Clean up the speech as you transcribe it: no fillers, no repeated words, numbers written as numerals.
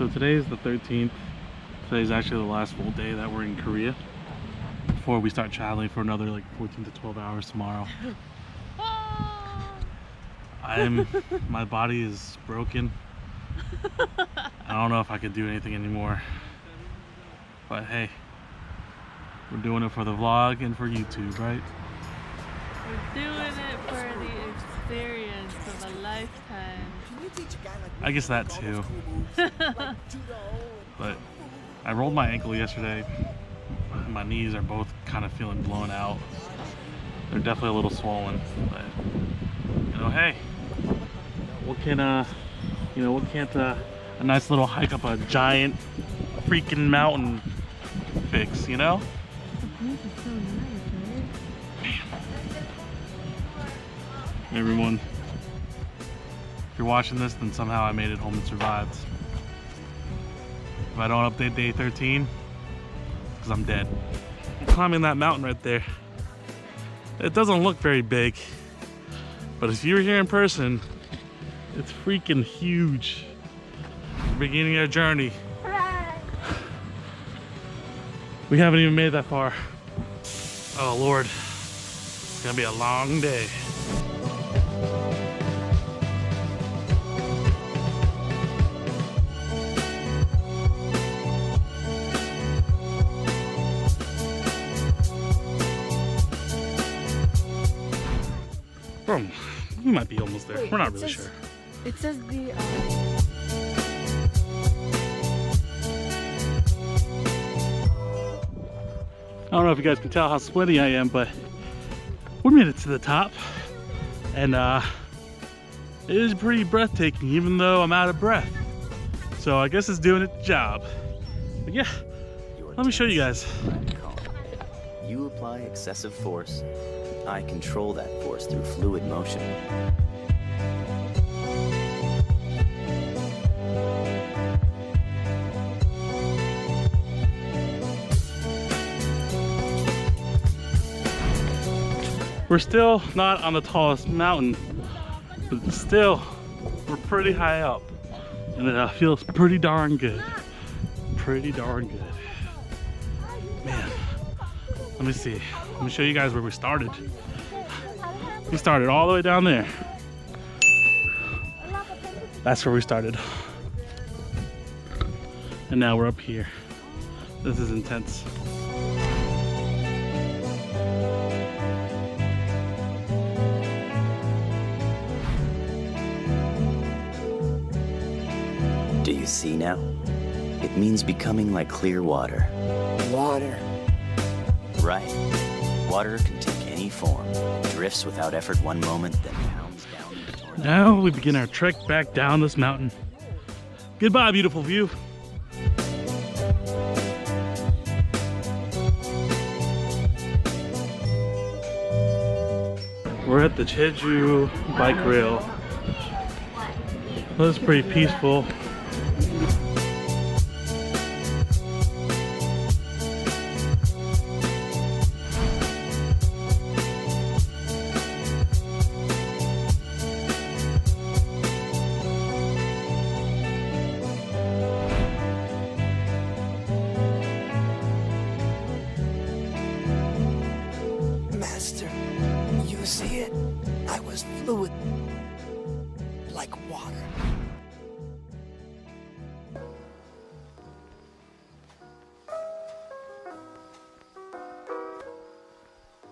So today's the 13th. Today's actually the last full day that we're in Korea before we start traveling for another like 14 to 12 hours tomorrow. My body is broken. I don't know if I could do anything anymore. But hey, we're doing it for the vlog and for YouTube, right? We're doing it for the experience of a lifetime. I guess that too. But I rolled my ankle yesterday. My knees are both kind of feeling blown out. They're definitely a little swollen, but you know, hey, what can't a nice little hike up a giant freaking mountain fix, you know? The views are so nice, right? Everyone, if you're watching this, then somehow I made it home and survived. If I don't update day 13, because I'm dead. I'm climbing that mountain right there. It doesn't look very big, but if you were here in person, it's freaking huge. The beginning of our journey. We haven't even made that far. Oh Lord, it's gonna be a long day. We might be almost there. We're not really sure. It says the I don't know if you guys can tell how sweaty I am, but we made it to the top, and it is pretty breathtaking, even though I'm out of breath. So I guess it's doing its job. But yeah, let me show you guys. You apply excessive force. I control that force through fluid motion. We're still not on the tallest mountain, but still, we're pretty high up. And it feels pretty darn good. Pretty darn good. Man, let me see. Let me show you guys where we started. We started all the way down there. That's where we started. And now we're up here. This is intense. Do you see now? It means becoming like clear water. Water. Right. Water can take any form. Drifts without effort one moment, then pounds down into torrent. Now we begin our trek back down this mountain. Goodbye, beautiful view. We're at the Jeju bike rail. This is pretty peaceful. Master, you see it? I was fluid.